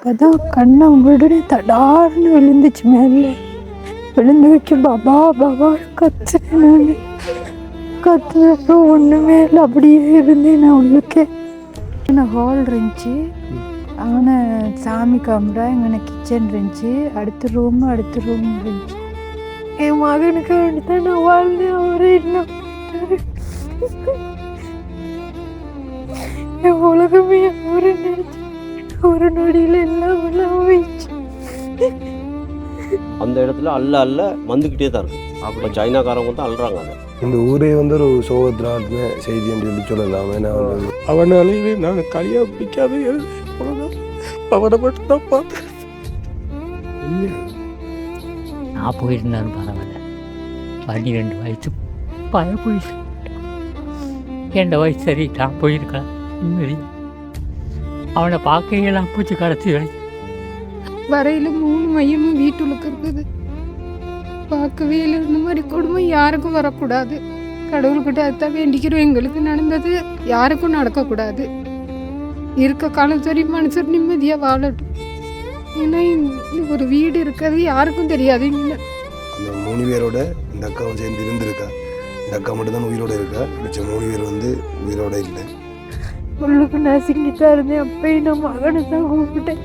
அப்பதான் கண்ணை உடனே தடார்னு விழுந்துச்சு மேலே. விழுந்து வச்சு பாபா பாபா கத்துனேன். கத்துனப்போ ஒன்றுமே இல்லை, அப்படியே இருந்தேன் நான் உள்ளுக்கே. ஹால் இருந்துச்சு, அவனை சாமி காமிடா, எங்கே கிச்சன் இருந்துச்சு, அடுத்த ரூம் இருந்துச்சு. என் மகனுக்கு வேண்டிதான் நான் வாழ்ந்தேன். அவரே இன்னும் என் உலகமே அவரை நினைச்சு ஒரு நொடியில் எல்லாம் போயிடுச்சு. அந்த இடத்துல அல்ல வந்துக்கிட்டே தான் இருக்கு. அப்படி சைனாக்காரங்க வந்து அல்றாங்க. அதை இந்த ஊரே வந்து ஒரு சோகத்தினாலுமே செய்தி என்று சொல்லி சொல்லலாம். ஏன்னா வந்து அவனாலே நான் கல்யாணம் பிடிக்காது, அவனை மட்டும் தான் பார்த்தேன். நான் போயிருந்தாலும் பரவாயில்ல, 12 வயசு பய போயிடுச்சு. 2 வயசு சரி, நான் போயிருக்கலாம். அவனை பார்க்கலாம் பூச்சி கடைசி வரையில 3 மையமும் வீட்டுக்கு இருக்குது. பார்க்கவே இல்லை. இந்த மாதிரி கொடுமை யாருக்கும் வரக்கூடாது. கடவுள்கிட்ட அதுதான் வேண்டிக்கிறோம். எங்களுக்கு நடந்தது யாருக்கும் நடக்கக்கூடாது. இருக்க காலம் சரி மனுஷர் நிம்மதியாக வாழட்டும். ஏன்னா ஒரு வீடு இருக்கிறது யாருக்கும் தெரியாது. இல்லை, அந்த 3 பேரோட இந்த அக்காவும் சேர்ந்து இருந்திருக்கா. இந்த அக்கா மட்டும்தான் உயிரோட இருக்கா. மிச்சம் 3 பேர் வந்து உயிரோட இல்லை. உள்ளுக்கு நசுங்கிட்டா இருந்தேன். அப்பயும் நான் மகனை தான் கூப்பிட்டேன்.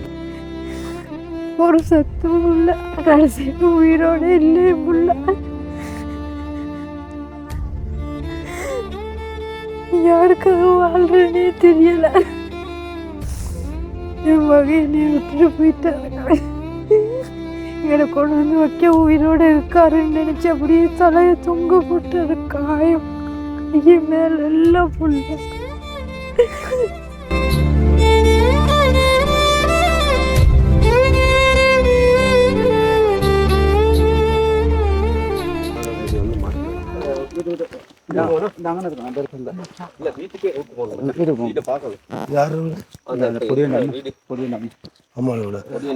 ஒரு சத்தம் இல்லை. கடைசிக்கு உயிரோட இல்லை. புள்ள யாருக்காக வாழ்றேனே தெரியல. என் மகனை விட்டுட்டு போயிட்டாங்க. எங்களை கொண்டு வந்து வைக்க உயிரோட இருக்காருன்னு நினைச்சு அப்படியே தலையை தொங்க போட்டு காயம் கையை மேல எல்லாம் புள்ள.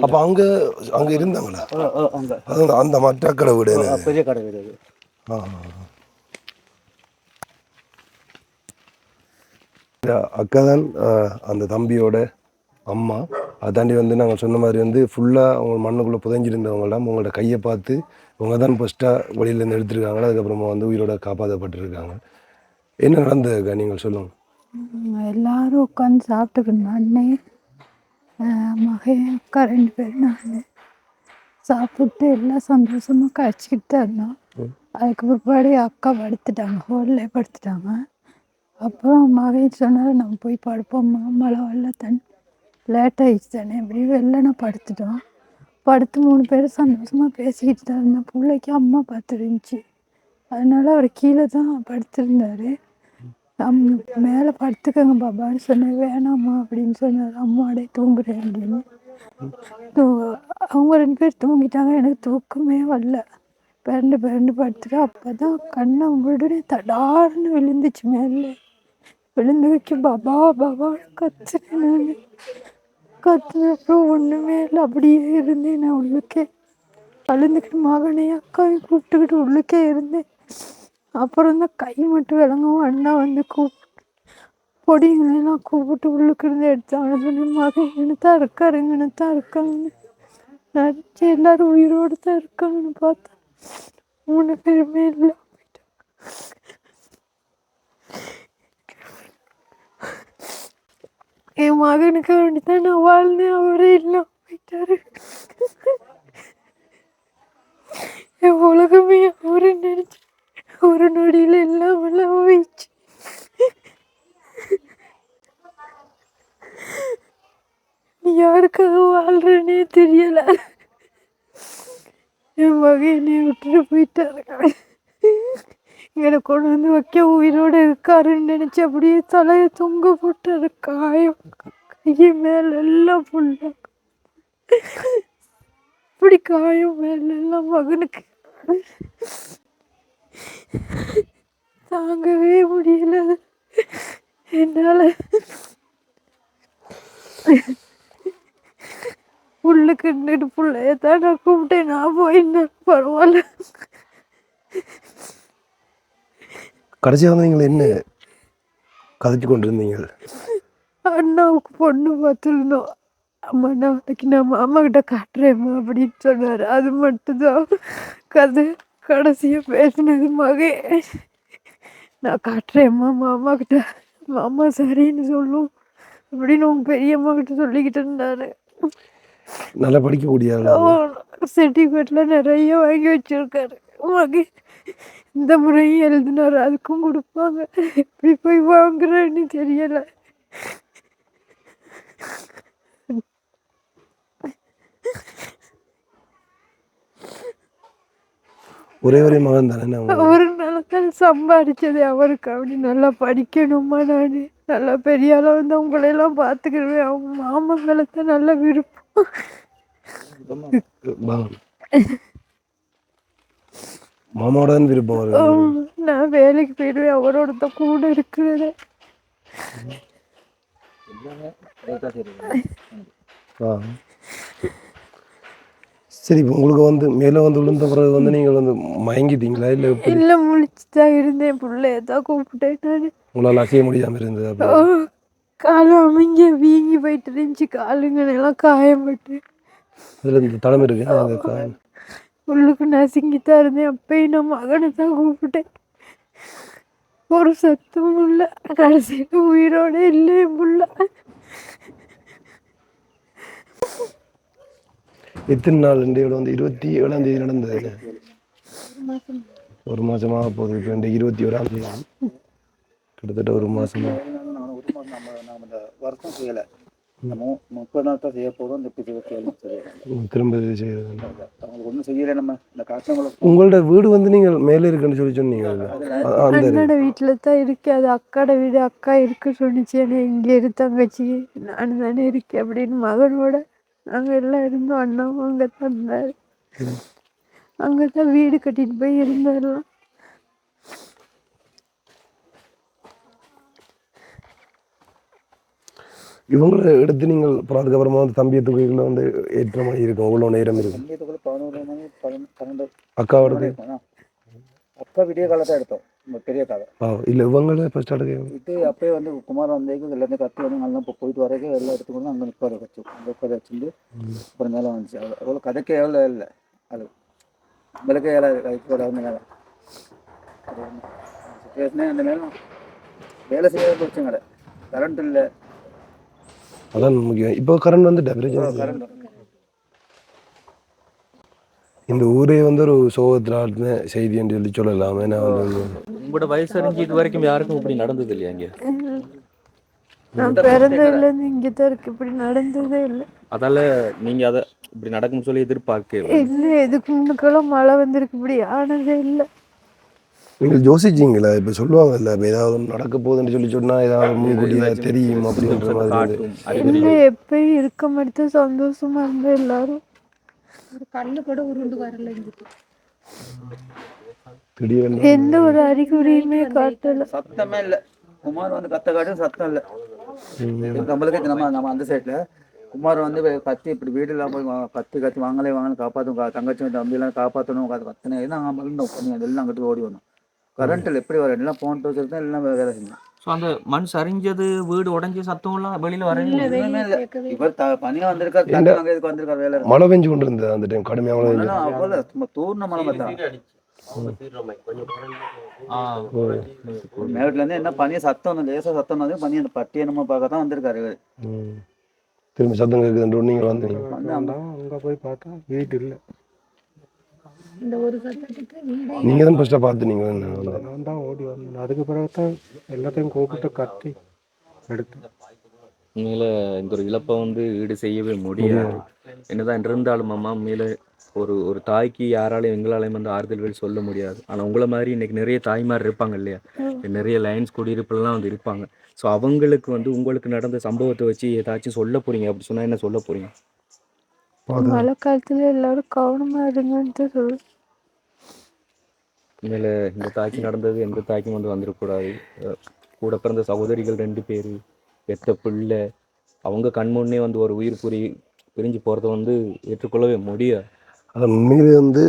அப்ப அங்க இருந்தாங்களா? அந்த மற்ற கடை வீடு, பெரிய கடை வீடு. அக்கா தான் அந்த தம்பியோட அம்மா. அதை தாண்டி வந்து நாங்கள் சொன்ன மாதிரி வந்து ஃபுல்லாக அவங்க மண்ணுக்குள்ளே புதைஞ்சிருந்தவங்களாம் உங்களோட கையை பார்த்து இவங்க தான் ஃபஸ்ட்டாக வெளியிலேருந்து எடுத்துருக்காங்களா, அதுக்கப்புறமா வந்து உயிரோட காப்பாற்றப்பட்டிருக்காங்க. என்ன நடந்ததுக்கா நீங்கள் சொல்லுங்கள். எல்லாரும் உட்காந்து சாப்பிட்டுக்கணும். அண்ணே, மகன், அக்கா 2 பேர், நான் சாப்பிட்டு எல்லாம் சந்தோஷமாக கழிச்சிக்கிட்டு தான் இருந்தோம். அதுக்கு பிற்பாடு அக்கா படுத்துட்டாங்க, ஹோலில் படுத்துட்டாங்க. அப்புறம் மகன் சொன்னார், நம்ம போய் படுப்போம்மா, மழை வரல, தண்ணி லேட் ஆகிடுச்சு தானே, அப்படி வெளில படுத்துட்டோம். படுத்து 3 பேரும் சந்தோஷமாக பேசிக்கிட்டு தான் இருந்தோம். பிள்ளைக்கு அம்மா பார்த்துருந்துச்சு, அதனால அவர் கீழே தான் படுத்திருந்தார். மேலே படுத்துக்கங்க பாபான்னு சொன்னேன். வேணாம்மா அப்படின்னு சொன்னார். அம்மாடே தூங்குறேன் அப்படின்னு. அவங்க 2 பேர் தூங்கிட்டாங்க. எனக்கு தூக்கமே வரல. பிறண்டு படுத்துட்டு அப்போ தான் கண்ணை உடனே தடார்னு விழுந்துச்சு மேலே. விழுந்து வச்சு பாபா பாபா கத்துனேன். கத்துனப்போ ஒன்றுமே இல்லை, அப்படியே இருந்தேன் நான் உள்ளுக்கே. அழுந்துக்கிட்டு மகனே அக்காவையும் கூப்பிட்டுக்கிட்டு உள்ளுக்கே இருந்தேன். அப்புறம் தான் கை மட்டும் விளங்கவும் அண்ணா வந்து பொடிங்களெல்லாம் கூப்பிட்டு உள்ளுக்கு இருந்து எடுத்தாங்க. சொன்னேன், மகன் இங்கன்னு இருக்காருங்கன்னு நினச்சி எல்லாரும் உயிரோடு தான் இருக்காங்கன்னு பார்த்தா 3 பேருமே இல்லை. என் மகனுக்கு வேண்டிதான் நான் வாழ்ந்தேன். அவரே இல்லாம போயிட்டாரு. என் உலகமே அவரை நினைச்சு ஒரு நொடியில் எல்லாம் போயிடுச்சு. யாருக்காக வாழ்றேனே தெரியல. என் மகனை விட்டுட்டு போயிட்டாரு. எங்களை கொண்டு வந்து வைக்க உயிரோட இருக்காருன்னு நினைச்சு அப்படியே தலையை தொங்க போட்டாரு. காயம் கையை மேல எல்லாம் புள்ள. இப்படி காயம் மேல எல்லாம் மகனுக்கு தாங்கவே முடியல என்னால. உள்ளுக்கு நின்று பிள்ளையத்தான் நான் கூப்பிட்டேன். நான் போயிருந்தேன், பரவாயில்ல. கடைசியாக வந்து நீங்கள் என்ன கதைச்சு கொண்டு இருந்தீங்க? அண்ணாவுக்கு பொண்ணு பார்த்துருந்தோம். அம்மா நாளைக்கு நான் மாமா கிட்ட காட்டுறேம்மா அப்படின்னு சொன்னார். அது மட்டும்தான் கதை. கடைசியாக பேசினது மகே, நான் காட்டுறேம்மா மாமா கிட்ட, மாமா சரின்னு சொல்லும் அப்படின்னு உங்க பெரியம்மா கிட்ட சொல்லிக்கிட்டு இருந்தாரு. நல்லா படிக்கக்கூடிய ஆளா? சர்டிஃபிகேட்லாம் நிறைய வாங்கி வச்சிருக்காரு மகே. இந்த முறையும் எழுதினாரு, அதுக்கும் கொடுப்பாங்க. எப்படி போய் வாங்குறேன்னு தெரியல. ஒரே ஒரே மகன் தானே அவங்க? ஒரு நாள் சம்பாதிச்சது அவருக்கு. அப்படி நல்லா படிக்கணுமா, நான் நல்லா பெரிய ஆளாக வந்து அவங்களெல்லாம் பார்த்துக்கிடுவேன். அவங்க மாமங்களை தான் நல்ல விருப்பம். மாமாவோட தான் விருப்பம் வருது. நான் வேலைக்கு போயிடுவேன், அவரோட தான் கூட இருக்கிறது. சரி, இப்போ உங்களுக்கு வந்து மேலே வந்து விழுந்த பிறகு வந்து நீங்கள் வந்து மயங்கிட்டீங்களா இல்லை? இல்லை, முழிச்சுதான் இருந்தேன். பிள்ளைய தான் கூப்பிட்டேன் நான். உங்களால் அசைய முடியாமல் இருந்தது அப்போ? காலம் அமைங்க வீங்கி போயிட்டு இருந்துச்சு, காலுங்களெல்லாம் காயப்பட்டு. அதில் இந்த தலைமை இருக்கு அந்த காயம். உள்ளுக்கு நசுங்கித்தான் இருந்தேன். அப்பயும் நான் மகனை தான் கூப்பிட்டேன். ஒரு சத்தமும் இல்லை. கடைசியில் உயிரோட இல்லை என் புள்ள. எத்தனை நாள் இந்தியோட வந்து 27ஆம் தேதி நடந்தது? ஒரு மாதமாக போகுது. இப்போ இந்த 21ஆம் தேதி கிட்டத்தட்ட ஒரு மாதமாக. வருஷம் செய்யலை, நம்ம 30 நாள் தான் செய்ய போதும். இந்த திரும்ப இது செய்யறது அவங்களுக்கு ஒன்றும் செய்யலை. நம்ம இந்த காசங்களை உங்களோட வீடு வந்து நீங்கள் மேலே இருக்குன்னு சொல்லி சொன்னீங்க. அண்ணோட வீட்டில் தான் இருக்கு. அது அக்காட வீடு. அக்கா இருக்கு சொன்னிச்சு. ஏன்னா இங்கே இரு தங்கச்சி, நான் தானே இருக்கேன் அப்படின்னு மகனோட நாங்கள் எல்லாம் இருந்தோம். அண்ணாவும் அங்கே தான் இருந்தார். அங்கே தான் வீடு கட்டிட்டு போய் இருந்தாரலாம். இவங்களை எடுத்து நீங்கள் அப்புறம் அதுக்கப்புறமா வந்து தம்பியை தூக்கில வந்து ஏற்ற மாதிரி இருக்கும், அவ்வளோ நேரம் இருக்கும். 11 மணி 12 அக்காவோட அக்கா விடிய காலத்தான் எடுத்தோம். பெரிய காலை இல்லை இவங்கள ஃபர்ஸ்ட் அடுக்க இது அப்பயே வந்து குமார் வந்தேக்கு எல்லாத்தையும் கத்தி வந்து நல்லா போயிட்டு வரக்கு எல்லாம் எடுத்துக்கொண்டு அங்கே நிற்பார வச்சு வச்சுட்டு அப்புறம் மேலே வந்துச்சு. அவ்வளோ கதைக்கே எவ்வளோ இல்லை. அது நம்மளுக்கே கைக்கோட வந்து மேலே சுச்சுவேஷனே அந்த மேலே வேலை செய்ய போச்சுங்க. கடை கரண்ட் இல்லை. அதான் முக்கியம். இப்போ கரண்ட் வந்துட்டு கரண்ட் இந்த ஊரே வந்து ஒரு சோகத்திலான செய்தி என்று சொல்லி சொல்லலாம். ஏன்னா வந்து உங்களோட வயசு அறிஞ்சு இது வரைக்கும் யாருக்கும் இப்படி நடந்தது இல்லையா? இங்கே நான் பிறந்ததுலேருந்து இங்கே தான் இருக்கு. இப்படி நடந்ததே இல்லை. அதால நீங்கள் அதை இப்படி நடக்கும்னு சொல்லி எதிர்பார்க்க இல்லை, எதுக்கு முன்னுக்கெல்லாம் மழை வந்திருக்கு. இப்படி ஆனதே இல்லை. நீங்கள் யோசிச்சிங்களா? இப்போ சொல்லுவாங்கல்ல, இப்போ ஏதாவது நடக்க போகுதுன்னு சொல்லி சொன்னால் ஏதாவது முன்கூட்டியாக தெரியும் அப்படின்ற மாதிரி. இல்லை, எப்பயும் இருக்க மட்டும் சந்தோஷமா இருந்தா எல்லாரும். ஒரு கல்லு கூட உருண்டு வரல. திடீர்னு எந்த ஒரு அறிகுறியுமே காட்டல. சத்தமே இல்லை. குமார் வந்து கத்த காட்டும் சத்தம் இல்லை. நம்மளுக்கே நம்ம அந்த சைடில் குமார் வந்து கத்தி இப்படி வீடுலாம் போய் கத்தி வாங்கலே காப்பாற்றும், தங்கச்சி தம்பியெல்லாம் காப்பாற்றணும் கத்தினே தான் பண்ணி எல்லாம் அங்கிட்டு ஓடி வந்தோம். கரண்ட்டில் எப்படி வர எல்லாம் ஃபோன் வச்சுட்டு தான் எல்லாம் வேலை செஞ்சோம். ஸோ அந்த மண் சரிஞ்சது, வீடு உடஞ்சி சத்தம்லாம் வெளியில் வர இவர் பனியாக வந்திருக்காரு, இதுக்கு வந்திருக்காரு வேலை. மழை பெஞ்சு கொண்டு இருந்தது அந்த டைம், கடுமையாக மழை பெஞ்சு. அவ்வளோ சும்மா தூர்ன மழை பார்த்தா மேட்லேருந்து என்ன பனியை சத்தம் வந்து லேசாக சத்தம் வந்து பனி அந்த பட்டி என்னமோ பார்க்க தான் வந்திருக்காரு இவர். திரும்பி சத்தம் கேட்குதுன்ற நீங்கள் வந்தீங்க. அங்கே போய் பார்த்தா வீடு இல்லை. இந்த ஒரு சத்தத்துக்கு நீங்கள் தான் ஃபஸ்ட்டாக பார்த்து நீங்கள் நான் தான் ஓடி வந்தேன். அதுக்கு பிறகு தான் எல்லாத்தையும் கூப்பிட்டு கத்தி எடுத்தேன். உண்மையில இந்த ஒரு இழப்பை வந்து ஈடு செய்யவே முடியாது. என்னதான் இருந்தாலும் அம்மா, உண்மையில ஒரு தாய்க்கு யாராலையும் எங்களாலையும் வந்து ஆறுதல்கள் சொல்ல முடியாது. ஆனால் உங்களை மாதிரி இன்னைக்கு நிறைய தாய்மார் இருப்பாங்க இல்லையா, நிறைய லைன்ஸ் குடியிருப்புலாம் வந்து இருப்பாங்க. ஸோ அவங்களுக்கு வந்து உங்களுக்கு நடந்த சம்பவத்தை வச்சு ஏதாச்சும் சொல்ல போறீங்க அப்படி சொன்னா என்ன சொல்ல போறீங்க? மழை காலத்துல எல்லாரும் கவனமா இருங்கன்னு சொல்லு. உண்மையில இந்த தாய்க்கு நடந்தது எந்த தாய்க்கும் வந்து வந்துடக்கூடாது. கூட பிறந்த சகோதரிகள் 2 பேர், பெத்த பிள்ளை, அவங்க கண்முன்னே வந்து ஒரு உயிர் பிரிஞ்சு போகிறத வந்து ஏற்றுக்கொள்ளவே முடியாது. அது உண்மையிலே வந்து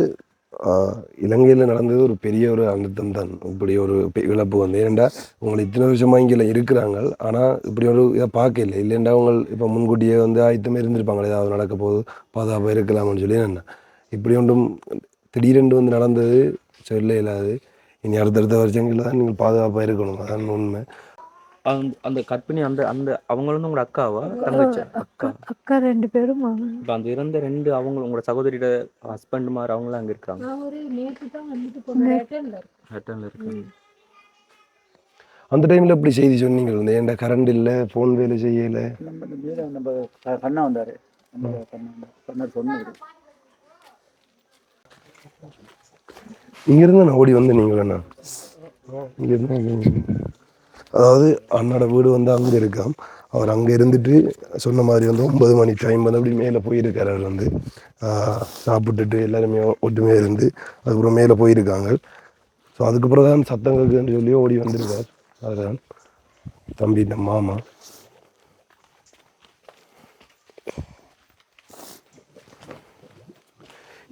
இலங்கையில் நடந்தது ஒரு பெரிய ஒரு அழுத்தம் தான். இப்படி ஒரு இழப்பு வந்து ஏன்டா உங்களை இத்தனை வருஷமாக இங்கே இருக்கிறாங்க, ஆனால் இப்படி ஒரு இதை பார்க்கல இல்லைண்டா அவங்க இப்போ முன்கூட்டியே வந்து ஆயத்தமே இருந்திருப்பாங்களே ஏதாவது நடக்க போது பாதுகாப்பாக இருக்கலாம்னு சொல்லி என்ன இப்படி ஒன்றும் திடீரென்று வந்து நடந்தது சொல்ல இல்லாது. இனி அடுத்தடுத்த வருஷங்களில் தான் நீங்கள் பாதுகாப்பாக இருக்கணும், அதான் உண்மை. அந்த கற்பிணி அந்த அந்த அவங்களும் உங்களோட அக்காவா தங்கச்சி அக்கா? அக்கா 2 பேரும் இப்போ அந்த இறந்த 2 அவங்க உங்களோட சகோதரியோட ஹஸ்பண்ட் மாதிரி அவங்களும் அங்கே இருக்காங்க. நான் ஒரு நேற்று தான் வந்துட்டு போனேன். ரிட்டர்னில் இருக்காங்க. அந்த டைமில் இப்படி செய்தி சொன்னீங்க இந்த ஏன்டா கரண்ட் இல்லை, ஃபோன் வேலை செய்யலை. நம்ம கண்ணா வந்தார், நம்ம கண்ணா சொன்னது. இங்கேருந்து நான் ஓடி வந்து நீங்களண்ணா இங்கேருந்து அதாவது அண்ணோட வீடு வந்து அங்கே இருக்காம். அவர் அங்கே இருந்துட்டு சொன்ன மாதிரி வந்து 9 மணி டைம் வந்து அப்படி மேலே போயிருக்கார். அவர் வந்து சாப்பிட்டுட்டு எல்லாருமே ஒட்டுமையாக இருந்து அதுக்கப்புறம் மேலே போயிருக்காங்க. ஸோ அதுக்கப்புறம் தான் சத்தங்களுக்குன்னு சொல்லி ஓடி வந்திருக்கார். அதுதான் தம்பி இந்த மாமா.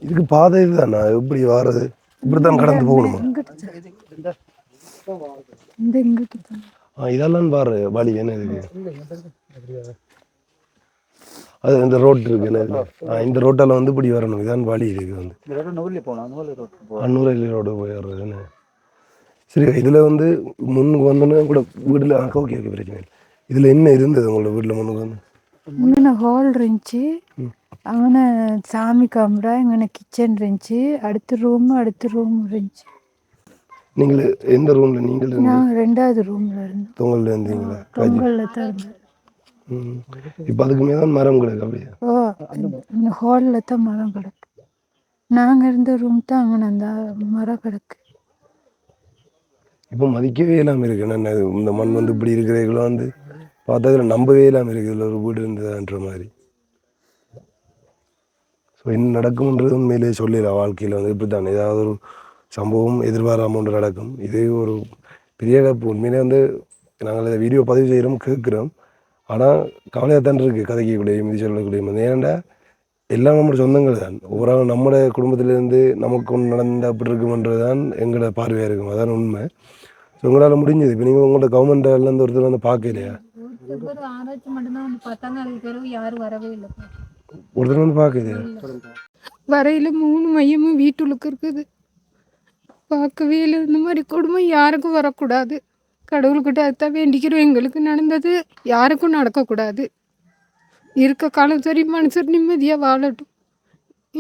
இதுக்கு பாதை இதுதானா? எப்படி வாரது? இப்படித்தான் கடந்து போகணுமா? இதெல்லாம் பாரு வழி என்ன இருக்கு. அது இந்த ரோட் இருக்கு என்ன, இந்த ரோட்டால் வந்து இப்படி வரணும், இதான் வழி இருக்கு வந்து அன்னூர் ரோடு போய் வர்றதுன்னு. சரி, இதில் வந்து முன்னுக்கு வந்தோன்னே கூட வீட்டில் ஓகே ஓகே பிரச்சனை இல்லை. இதில் என்ன இருந்தது உங்களோட வீட்டில் முன்னுக்கு வந்து? முன்ன ஹால் இருந்துச்சு, அங்கே சாமி கமரா, இங்கே கிச்சன் இருந்துச்சு, அடுத்த ரூம் இருந்துச்சு. நீங்கள் எந்த ரூமில்? நீங்கள் நான் 2வது ரூமில் இருந்தேன். தொங்கலில் இருந்தீங்களா? தொங்கலில் தான் இருந்தேன். இப்போ அதுக்கு மேலே தான் மரம் கிடக்கு அப்படியே? இந்த ஹாலில் தான் மரம் கிடக்கு. நாங்கள் இருந்த ரூம் தான் அங்கே அந்த மரம் கிடக்கு. இப்போ மதிக்கவே இல்லாமல் இருக்கு. என்ன இந்த மண் வந்து இப்படி இருக்கிறவங்களும் வந்து பார்த்தா நம்பவே இல்லாமல் இருக்குது இதில் ஒரு வீடு இருந்ததுன்ற மாதிரி. ஸோ என்ன நடக்கும்ன்றது உண்மையிலேயே சொல்லிடலாம். வாழ்க்கையில் வந்து இப்படி தான் ஏதாவது ஒரு சம்பவம் எதிர்பாராமல் ஒன்று நடக்கும். இது ஒரு பெரிய இழப்பு. உண்மையிலே வந்து நாங்கள் இதை வீடியோ பதிவு செய்கிறோம், கேட்குறோம். ஆனால் கவலையாக தான் இருக்குது கதைக்கக்கூடியும் இது சொல்லக்கூடியும். ஏன்னா எல்லாம் நம்மளோட சொந்தங்கள் தான். ஒவ்வொரு நம்மளோட குடும்பத்திலேருந்து நமக்கு ஒன்று நடந்த அப்படி இருக்குமன்றது தான் எங்களோட பார்வையாக இருக்கும். அதான் உண்மை. ஸோ உங்களால் முடிஞ்சது. இப்போ நீங்கள் உங்களோட கவர்மெண்ட்லேருந்து ஒருத்தர் வந்து பார்க்கலையா? ஆராய்ச்சி மட்டும்தான் வந்து பார்த்தாங்க, அதுக்கு பிறகு யாரும் வரவே இல்லை. ஒருத்தர் வந்து பார்க்கலையா? வரையில 3 மையமும் வீட்டுக்கு இருக்குது, பார்க்கவே இல்லை. இந்த மாதிரி கொடுமை யாருக்கும் வரக்கூடாது. கடவுள்கிட்ட அதுதான் வேண்டிக்கிறோம். எங்களுக்கு நடந்தது யாருக்கும் நடக்கக்கூடாது. இருக்க காலம் சரி மனுஷர் நிம்மதியாக வாழட்டும்.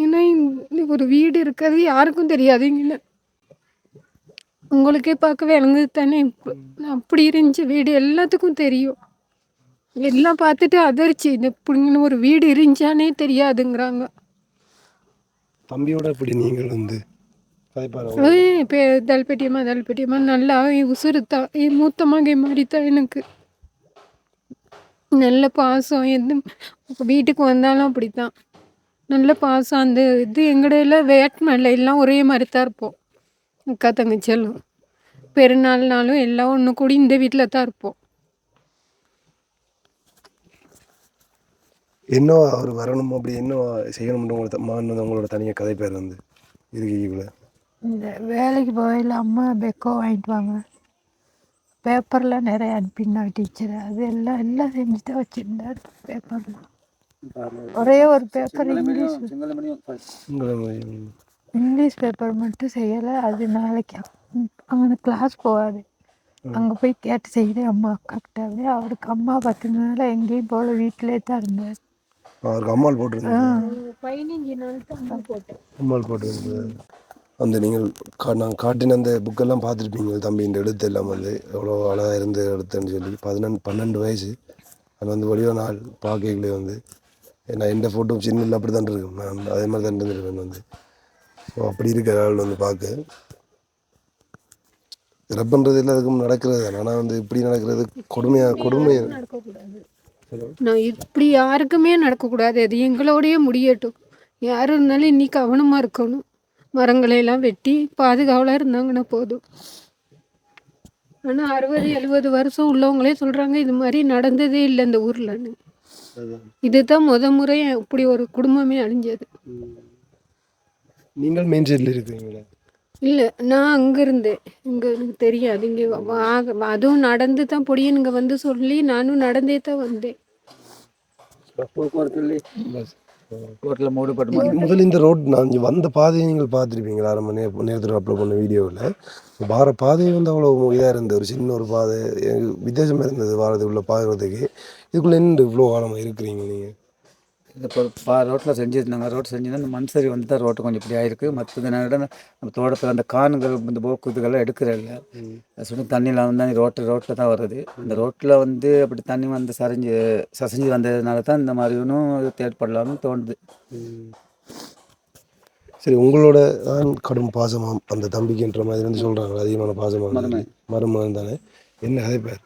ஏன்னா இந்த ஒரு வீடு இருக்கிறது யாருக்கும் தெரியாதுங்கல்ல. உங்களுக்கே பார்க்க விளங்குது தானே. அப்படி இருந்துச்சு வீடு, எல்லாத்துக்கும் தெரியும். எல்லாம் பார்த்துட்டு அதிர்ச்சி, இந்த இப்படிங்கன்னு ஒரு வீடு இருந்துச்சானே தெரியாதுங்கிறாங்க. தம்பியோட இப்படி நீங்கள் வந்து இப்போ தல்பெட்டியம்மா நல்லா உசுறுத்தான். மூத்த மகை மாதிரி தான் எனக்கு. நல்ல பாசம், எந்த வீட்டுக்கு வந்தாலும் அப்படித்தான் நல்ல பாசம். அந்த இது எங்கடையில வேட்மல்ல, எல்லாம் ஒரே மாதிரி தான் இருப்போம். அக்கா தங்கச்சியெல்லாம் பெருநாள்னாலும் எல்லாம் ஒன்று கூடி இந்த வீட்டில் தான் இருப்போம். என்ன அவர் வரணும் அப்படி என்ன செய்யணும்னு உங்களோட தனியாக கதை பேர் வந்து இருக்கீங்களா? இந்த வேலைக்கு போகல அம்மா பெக்கோ வாங்கிட்டு வாங்க, பேப்பர்லாம் நிறைய அனுப்பினா டீச்சர், அது எல்லாம் செஞ்சு தான் வச்சுருந்தார். பேப்பர்லாம் ஒரே ஒரு பேப்பர் இங்கிலீஷ் பேப்பர் மட்டும் செய்யலை. அது நாளைக்கு அங்கே கிளாஸ் போகாது, அங்கே போய் கேட்டு செய்யுது அம்மா அக்காக்கிட்டாவே. அவருக்கு அம்மா 10 நாள் எங்கேயும் போல வீட்டிலே தான் இருந்தார். அவருக்கு அம்மாள் போட்டிருந்தேன். 15 நாள் தான் அம்மா போட்டேன். அம்மாள் போட்டிருந்தது. அந்த நீங்கள் நான் காட்டின அந்த புக்கெல்லாம் பார்த்துருப்பீங்க. தம்பி இந்த எழுத்து எல்லாம் வந்து எவ்வளோ அழகாக இருந்து எடுத்தேன்னு சொல்லி 12 வயசு. அது வந்து வழியாக நாள் பார்க்கலே வந்து நான் எந்த ஃபோட்டோ சின்ன அப்படி தான் இருக்கும். நான் அதே மாதிரி தான் இருந்துருக்கேன் வந்து. ஸோ அப்படி இருக்கிற ஆள் வந்து பார்க்க இறப்புன்றது எல்லாத்துக்கும் நடக்கிறது தான். ஆனால் வந்து இப்படி நடக்கிறது கொடுமையாக நடக்கக்கூடாது. நான் இப்படி யாருக்குமே நடக்கக்கூடாது. அது எங்களோடய முடியட்டும். யார் இருந்தாலும் இன்னைக்கு கவனமாக இருக்கணும். மரங்களையெல்லாம் வெட்டி பாதுகாவலாக இருந்தாங்கன்னா போதும். ஆனால் 60-70 வருஷம் உள்ளவங்களே சொல்கிறாங்க இது மாதிரி நடந்ததே இல்லை இந்த ஊர்லன்னு. இதுதான் முறை இப்படி ஒரு குடும்பமே அழிஞ்சது. நீங்கள் மெயின் சைடில் இருக்கிறீங்களா? இல்லை, நான் அங்கே இருந்தேன். இங்கே எனக்கு தெரியாது. இங்கே அதுவும் நடந்து தான் பொடியனுங்க வந்து சொல்லி நானும் நடந்தே தான் வந்தேன். போக்குவரத்து பஸ். ரோட்டில் மூடுபட்டு மாதிரி முதல்ல இந்த ரோட் நான் இங்கே வந்த பாதையை நீங்கள் பார்த்துருப்பீங்களா? அரை மணி நேரத்தில் அப்லோட் பண்ண வீடியோவில் வார பாதை வந்து அவ்வளோ இதாக இருந்தது. ஒரு சின்ன ஒரு பாதை வித்தியாசமாக இருந்தது வாரது உள்ள பார்க்குறதுக்கு. இதுக்குள்ளே என்ன இவ்வளோ காலமாக இருக்கிறீங்க நீங்கள்? இப்போ ரோட்டில் செஞ்சுருந்தாங்க. ரோட் செஞ்சுருந்தா இந்த மண் சரி வந்து தான் ரோட்டு கொஞ்சம் இப்படி ஆயிருக்கு. மற்றது நேரம் நம்ம தோட்டத்தில் அந்த காணுங்கள் இந்த போக்கு இதுகள்லாம் எடுக்கிறதில்ல. சொல்லி தண்ணியில் வந்து ரோட்டில் தான் வருது. இந்த ரோட்டில் வந்து அப்படி தண்ணி வந்து சசைஞ்சு வந்ததுனால தான் இந்த மாதிரி ஒன்றும் ஏற்படலாம்னு தோணுது. சரி, உங்களோட தான் கடும் பாசமாக அந்த தம்பிக்குன்ற மாதிரி வந்து சொல்கிறாங்க. அதிகமான பாசமாக மருமகன் தானே, என்ன அதே பேர்?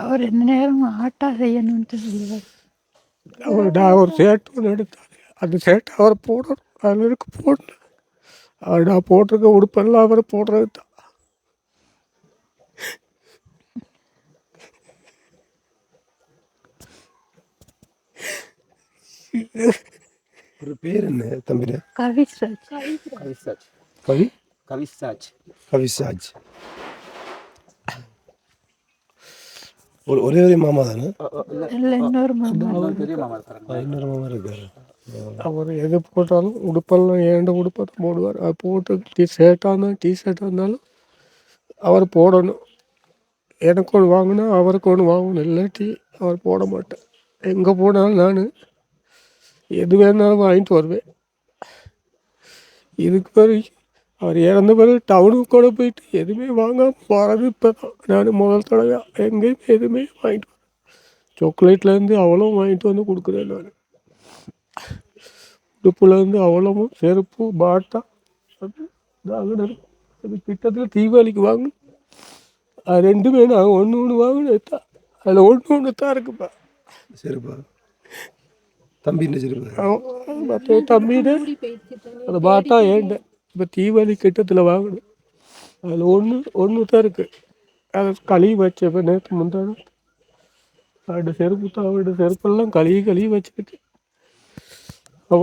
அவர் என்ன நேரம் ஆட்டா செய்யணும்ட்டு சொல்லுவார். நான் ஒரு சேட்டு ஒன்று எடுத்தார். அந்த சேட்டை அவர் போடணும், அதில் இருக்க போடணும். அவர் நான் போட்டிருக்க உடுப்பெல்லாம் அவர் போடுறது தான். ஒரு பேர் என்ன தம்பின? கவிஸ்ராஜ். கவிசாஜ். ஒரே மாமா தானே? இல்லை, இன்னொரு மாமா. பெரிய மாமா இருக்காங்க. இன்னொரு மாமா இருக்காரு. அவர் எது போட்டாலும் உடுப்பெல்லாம் ஏண்ட உடுப்பை தான் போடுவார். அது போட்டு டிஷர்ட்டாக இருந்தாலும் அவர் போடணும். எனக்கு ஒன்று வாங்கினா அவருக்கு ஒன்று வாங்கணும், இல்லாட்டி அவர் போட மாட்டேன். எங்கே போனாலும் நான் எது வேணாலும் வாங்கிட்டு வருவேன். இதுக்கு பிறகு அவர் இறந்த பிறகு டவுனுக்கு கூட போயிட்டு எதுவுமே வாங்காமல் வரது இப்போ தான் நான் முதல் தடவையாக எங்கேயுமே எதுவுமே வாங்கிட்டு வரேன். சாக்லேட்லேருந்து அவ்வளோ வாங்கிட்டு வந்து கொடுக்குறேன் நான். உடுப்புலேருந்து அவ்வளவும் செருப்பு பாட்டா அது அது கிட்டத்தில் தீபாவளிக்கு வாங்கணும். அது ரெண்டுமே நான் ஒன்று வாங்கினேன் தான். அதில் ஒன்று தான் இருக்குப்பா. சரிப்பா, தம்பின்னு சரிப்பா. மற்ற தம்பின்னு அந்த பாட்டா ஏண்ட இப்போ தீபாவளி கிட்டத்தில் வாங்கணும். அதில் ஒன்று தான் இருக்குது. அதை கழுவி வச்சேன். இப்போ நேற்று முந்தான அவருடைய செருப்பு தான், அவருடைய செருப்பெல்லாம் கழுவி வச்சுக்கிட்டு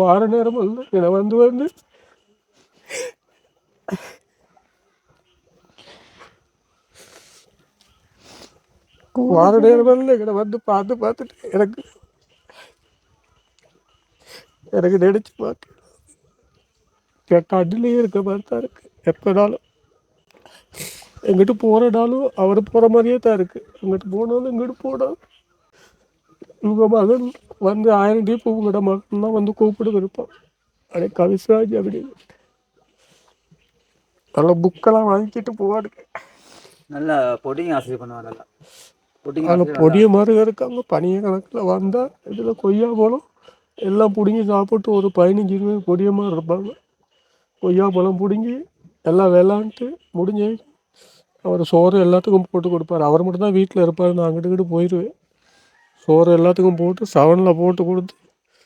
வார நேரம் இல்லை என்னை வந்து வார நேரம் இல்லை என்னை வந்து பார்த்துட்டு எனக்கு நினைச்சு பார்த்து கண்ணிலேயே இருக்க மாதிரி தான் இருக்குது. எப்போனாலும் எங்கிட்ட போகிறனாலும் அவர் போகிற மாதிரியே தான் இருக்குது. எங்கிட்ட போனாலும் எங்கிட்ட போனாலும் உங்கள் மகன் வந்து 1000 டீப்பு உங்களோட மகன் தான் வந்து கூப்பிட்டு இருப்பான். அப்படியே கவிஸ்ராஜ் அப்படின்னு நல்ல புக்கெல்லாம் வாங்கிட்டு போவானுங்க. நல்லா பொடியும் ஆசிரியர் பண்ணுவாங்க. நல்லா அதில் பொடிய மாதிரி இருக்காங்க. பனிய கணக்கில் வந்தால் இதில் கொய்யா பழம் எல்லாம் பிடுங்கி சாப்பிட்டு ஒரு 15-20 பொடிய மாதிரி இருப்பாங்க. கொய்யா பழம் பிடுங்கி எல்லாம் விளாண்டுட்டு முடிஞ்ச அவர் சோறு எல்லாத்துக்கும் போட்டு கொடுப்பார். அவர் மட்டும் தான் வீட்டில் இருப்பார். நான் அங்கிட்டு போயிடுவேன். சோறு எல்லாத்துக்கும் போட்டு 7ல் போட்டு கொடுத்து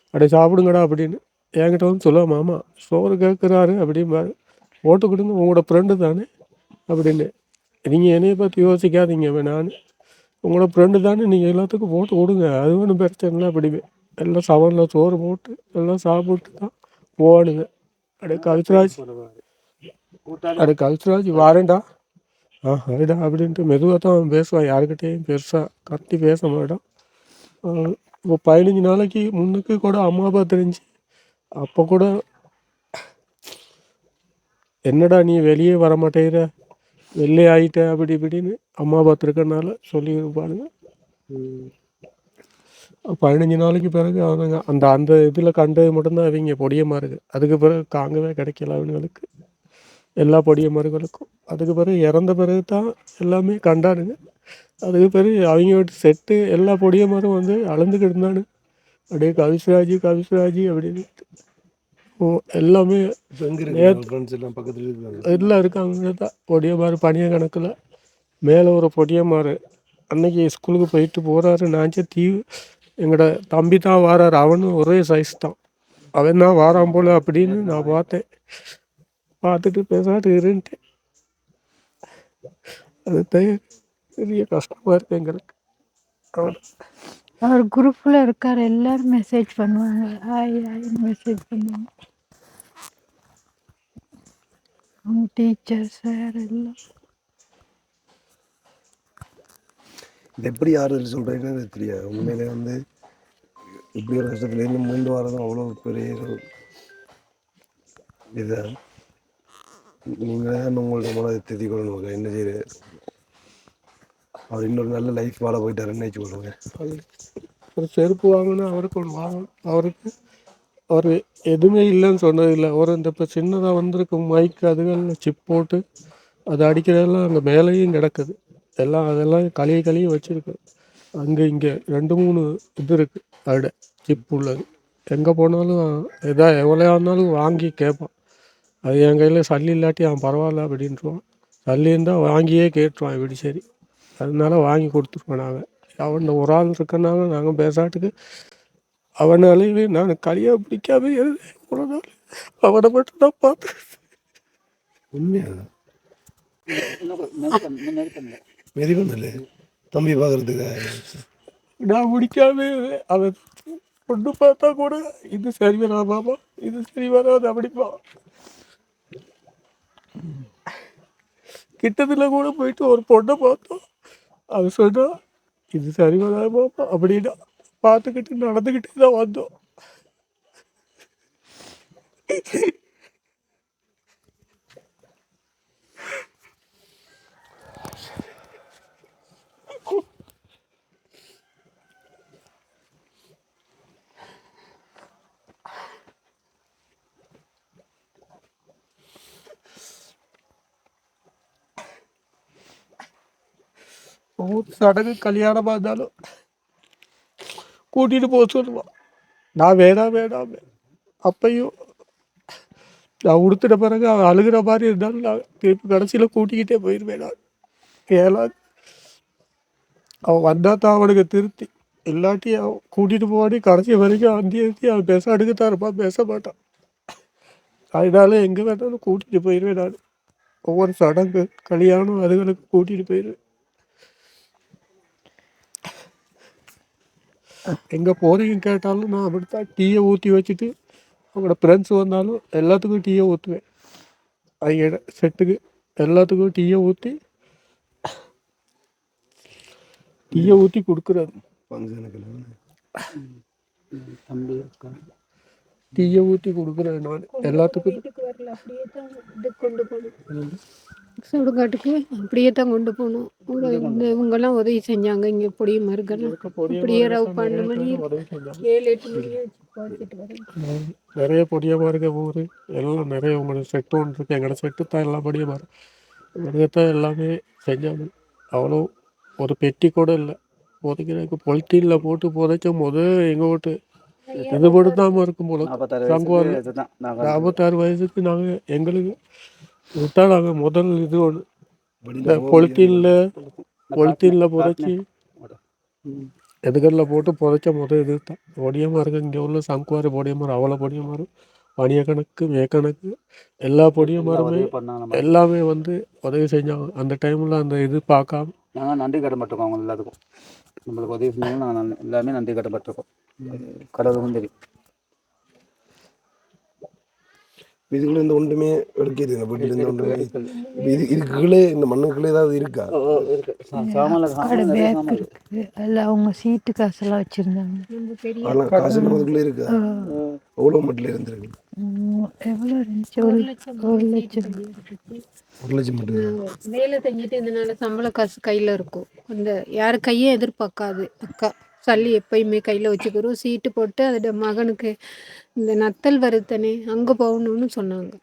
அப்படியே சாப்பிடுங்கடா அப்படின்னு என்கிட்ட வந்து சொல்லுவேன். மாமா சோறு கேட்குறாரு அப்படிம்பாரு. போட்டு கொடுங்க, உங்களோட ஃப்ரெண்டு தானே அப்படின்னு. நீங்கள் என்னையை பற்றி யோசிக்காதீங்க, நான் உங்களோட ஃப்ரெண்டு தானே, நீங்கள் எல்லாத்துக்கும் போட்டு கொடுங்க, அது ஒன்றும் பிரச்சனை இல்லை அப்படிவேன். எல்லாம் 7ல் சோறு போட்டு எல்லாம் சாப்பிட்டு தான் போவானுங்க. அப்படியே கல்ச்சராஜ் வாரேண்டா அப்படிடா அப்படின்ட்டு மெதுவாக தான் பேசுவான். யாருக்கிட்டேயும் பெருசாக கத்தி பேச மாட்டான். இப்போ 15 நாளைக்கு முன்னுக்கு கூட அம்மா அப்பா தெரிஞ்சு அப்போ கூட என்னடா நீ வெளியே வர மாட்டேங்கிற, வெளியே ஆகிட்ட அப்படி இப்படின்னு அம்மா பார்த்துருக்கனால சொல்லியிருப்பானுங்க. 15 நாளைக்கு பிறகு அவனுங்க அந்த இதில் கண்டது மட்டும்தான் அவங்க பொடியமாருக்கு. அதுக்கு பிறகு காங்கவே கிடைக்கல அவனுங்களுக்கு, எல்லா பொடியமார்களுக்கும். அதுக்கு பிறகு இறந்த பிறகு தான் எல்லாமே கண்டானுங்க. அதுக்கு பிறகு அவங்க வீட்டு செட்டு எல்லா பொடியமாரும் வந்து அளந்துக்கிட்டு இருந்தானுங்க. அப்படியே கவிஸ்ராஜி அப்படின்னு எல்லாமே எல்லாம் இருக்காங்க தான் பொடியமாறு பனிய கணக்கில். மேலே ஒரு பொடியமாறு அன்னைக்கு ஸ்கூலுக்கு போயிட்டு போகிறாரு. நான் எங்களோட தம்பி தான் வாராரு, அவனும் ஒரே சைஸ் தான், அவன் தான் வாரான் போல் அப்படின்னு நான் பார்த்துட்டு பேசாட்டு இருந்துட்டேன். அது பெரிய கஷ்டமாக இருக்குது எங்களுக்கு. அவர் குரூப்பில் இருக்கார், எல்லாரும் மெசேஜ் பண்ணுவாங்க, ஹாய் ஹாய்னு மெசேஜ் பண்ணுவாங்க. அவங்க டீச்சர்ஸ் சார் எல்லாம். இது எப்படி ஆறுதல் சொல்கிறீங்கன்னு எனக்கு தெரியாது. உண்மையிலே வந்து இப்படி ஒரு கஷ்டத்துலேருந்து மீண்டு வரதும் அவ்வளோ பெரிய ஒரு இதுதான். நீங்களே தான் உங்களோட மனதை திருத்தி கொள்ளணும். என்ன செய்யுது, அவர் இன்னொரு நல்ல லைஃப் வாழ போயிட்டாருன்னு நினைச்சு கொள்ளுங்க. ஒரு செருப்பு வாங்கினா அவருக்கு ஒன்று வாங்கணும். அவர் எதுவுமே இல்லைன்னு சொன்னதில்லை. அவர் இந்த இப்போ சின்னதாக வந்திருக்கும் மைக் அதுகளில் சிப் போட்டு அதை அடிக்கிறதெல்லாம் அங்கே மேலேயும் கிடக்குது. அதெல்லாம் கழுவி வச்சுருக்கு. அங்கே இங்கே 2-3 இது இருக்குது அதோட சிப் உள்ளது. எங்கே போனாலும் எவ்வளோ ஆனாலும் வாங்கி கேட்பான். அது என் கையில் சல்லி இல்லாட்டி அவன் பரவாயில்ல அப்படின்ட்டுருவான். சல்லி இருந்தால் வாங்கியே கேட்டுருவான் இப்படி சரி. அதனால வாங்கி கொடுத்துருவோம் நாங்கள். அவன் ஒரு ஆள் இருக்கனால நாங்கள் பேசாட்டுக்கு அவனாலேயே நான் களியாக பிடிக்காம ஒரு நாள் அவனை மட்டும் தான் பார்த்தேன். உண்மையாக மெதிவந்தில்லை தம்பி பார்க்குறதுக்கு நான் பிடிக்காம அவன் பொண்ணு பார்த்தா கூட இது சரி வராமாமா, இது சரி வராது அப்படிப்பா. கிட்டத்தில் கூட போயிட்டு ஒரு பொண்ணை பார்த்தோம். அவன் சொன்னா இது சரி வராமாப்பா அப்படின்னா பார்த்துக்கிட்டு நடந்துக்கிட்டு தான் வந்தோம். சடங்கு கல்யாணமாக இருந்தாலும் கூட்டிகிட்டு போக சொல்லுவான். நான் வேணாம். அப்பையும் நான் உடுத்துட்ட பிறகு அவன் அழுகிற மாதிரி இருந்தாலும் நான் திருப்பி கடைசியில் கூட்டிக்கிட்டே போயிடுவேன். நான் ஏழாவது அவன் வந்தால் தான் அவனுக்கு திருப்தி. இல்லாட்டி அவன் கூட்டிகிட்டு போவாடி கடைசி வரைக்கும் அந்தி அவன் பேச அடுக்கத்தான் இருப்பான், பேச மாட்டான். அதனால எங்கே வேணாலும் கூட்டிகிட்டு போயிடுவேன். நான் ஒவ்வொரு சடங்கு கல்யாணம் அதுகளுக்கு கூட்டிகிட்டு போயிடுவேன். எங்கே போகிறீங்க கேட்டாலும் நான் அப்படித்தான் டீயை ஊற்றி வச்சுட்டு அவங்களோட ஃப்ரெண்ட்ஸ் வந்தாலும் எல்லாத்துக்கும் டீயை ஊற்றுவேன். அவங்க செட்டுக்கு எல்லாத்துக்கும் டீயை ஊற்றி கொடுக்குறாரு. டீயை ஊற்றி கொடுக்குறேன் நான் எல்லாத்துக்கும். சுடுகாட்டுக்கு அப்படியே தான் கொண்டு போகணும். இவங்கெல்லாம் உதவி செஞ்சாங்க. இங்கே பொடிய மருக்கெல்லாம் அப்படியே ரவு 12 மணி 7-8 மணி வச்சுட்டு வரேன். நிறைய பொடியமாக இருக்க ஊர் எல்லாம் நிறைய உங்களோட செட்டு ஒன்று இருக்குது. எங்களோட செட்டு தான் எல்லாம் பொடியமாக தான் எல்லாமே செஞ்சாங்க. அவ்வளோ ஒரு பெட்டி கூட இல்லை. புதைக்கிறதுக்கு பொலித்தீனில் போட்டு புதைக்கும் போது எங்கள் வீட்டு இது படுத்தாமல் இருக்கும் போல சங்குவார். 46 வயசுக்கு நாங்கள் எங்களுக்கு விட்டா நாங்கள் முதல் இது ஒன்று இந்த பொலித்தீனில் புதைச்சி எதுகளில் போட்டு புதைச்ச இது தான் பொடியமாக இருக்குது. இங்கே உள்ள சங்குவார் பொடியமார் அவ்வளோ பொடியமார் பனியக்கணக்கு மேக்கணக்கு எல்லா பொடியமாருமே எல்லாமே வந்து உதவி செஞ்சாங்க. அந்த டைமில் அந்த இது பார்க்காம நாங்கள் நன்றி கடன்பட்டிருக்கோம். அவங்க எல்லாத்துக்கும் நம்மளுக்கு உதவி செஞ்சாலும் நாங்கள் எல்லாமே நன்றி கடன்பட்டிருக்கோம். கடவுளுக்கும் தெரியும். இதுக்குள்ள இந்த ஒன்றுமே எடுக்கிறது இந்த வீட்டில் இந்த ஒன்றுமே இதுக்குள்ளே இந்த மண்ணுக்குள்ளே ஏதாவது இருக்கா? அக்கோட பேக் இருக்கு, அதில் அவங்க சீட்டு காசெல்லாம் வச்சுருந்தாங்க. அதெல்லாம் காசு அதுக்குள்ளே இருக்கா? எவ்வளோ மட்டும் இருந்திருக்கு? எவ்வளோ இருந்துச்சு? 1 லட்சம் மட்டும். வேலை செஞ்சுட்டு இதனால சம்பள காசு கையில் இருக்கும். அந்த யார் கையும் எதிர்பார்க்காது. அக்கா சல்லி எப்பயுமே கையில் வச்சுக்கிறோம். சீட்டு போட்டு அதோட மகனுக்கு இந்த நத்தல் வருத்தனே அங்கே போகணும்னு சொன்னாங்க.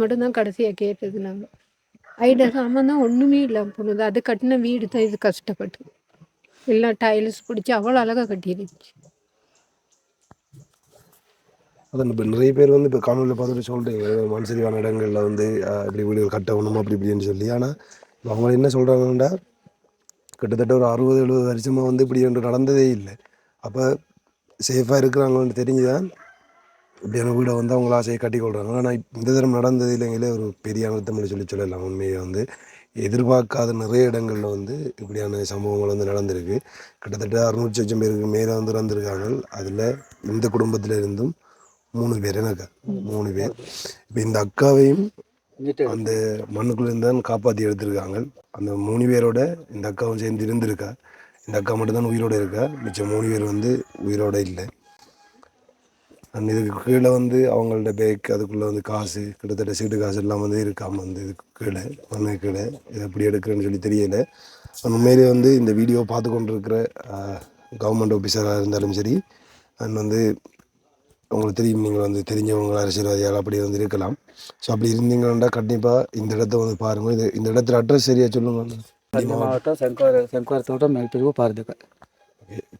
மட்டும்தான் கடைசியாக கேட்டது. நாங்கள் ஐட சாமான் தான் ஒன்றுமே இல்லாமல் போனது. அது கட்டின வீடு தான் இது கஷ்டப்பட்டு எல்லாம் டைல்ஸ் பிடிச்சி அவ்வளோ அழகாக கட்டிடுச்சு. அதான் இப்போ நிறைய பேர் வந்து இப்போ காணொலியில் பார்த்துட்டு சொல்கிறீங்க மனசரிவான இடங்களில் வந்து இப்படி வீடுகள் கட்டணும் அப்படி இப்படின்னு சொல்லி. ஆனால் அவங்க என்ன சொல்கிறாங்கன்னா கிட்டத்தட்ட ஒரு 60-70 வருஷமாக வந்து இப்படி ஒன்று நடந்ததே இல்லை. அப்போ சேஃபாக இருக்கிறாங்கன்னு தெரிஞ்சுதான் இப்படியான வீடை வந்து அவங்கள ஆசையை கட்டி கொள்கிறாங்க. ஆனால் இந்த தரம் நடந்தது இல்லைங்களே ஒரு பெரிய அனர்த்தம்னு சொல்லலாம். உண்மையை வந்து எதிர்பார்க்காத நிறைய இடங்களில் வந்து இப்படியான சம்பவங்கள் வந்து நடந்திருக்கு. கிட்டத்தட்ட 600 லட்சம் பேருக்கு மேலே வந்து இறந்துருக்காங்க. அதில் இந்த குடும்பத்தில் இருந்தும் 3 பேர் எனக்கு 3 பேர். இப்போ இந்த அக்காவையும் அந்த மண்ணுக்குள்ளேருந்து தான் காப்பாற்றி எடுத்திருக்காங்க. அந்த 3 பேரோட இந்த அக்காவும் சேர்ந்து இருந்திருக்கா. இந்த அக்கா மட்டும்தான் உயிரோடு இருக்கா. மிச்சம் 3 பேர் வந்து உயிரோடு இல்லை. அண்ட் இதுக்கு கீழே வந்து அவங்கள்ட்ட பேக், அதுக்குள்ளே வந்து காசு, கிட்டத்தட்ட சீட்டு காசு எல்லாம் வந்து இருக்காமல் வந்து இதுக்கு கீழே மண்ணு கீழே இது எப்படி எடுக்கிறேன்னு சொல்லி தெரியலை. உண்மையிலே வந்து இந்த வீடியோ பார்த்து கொண்டு இருக்கிற கவர்மெண்ட் ஆஃபீஸராக இருந்தாலும் சரி, அண்ட் வந்து உங்களுக்கு தெரியும், நீங்கள் வந்து தெரிஞ்சவங்க அரசியல்வாதியால் அப்படி வந்து இருக்கலாம். ஸோ அப்படி இருந்தீங்கன்னா கண்டிப்பாக இந்த இடத்த வந்து பாருங்கள். இந்த இடத்துல அட்ரஸ் சரியாக சொல்லுங்கள். கண்டி மாவட்டம் செங்குவாரி தோட்டம் மேல்பிரிவு பாரதிக்க.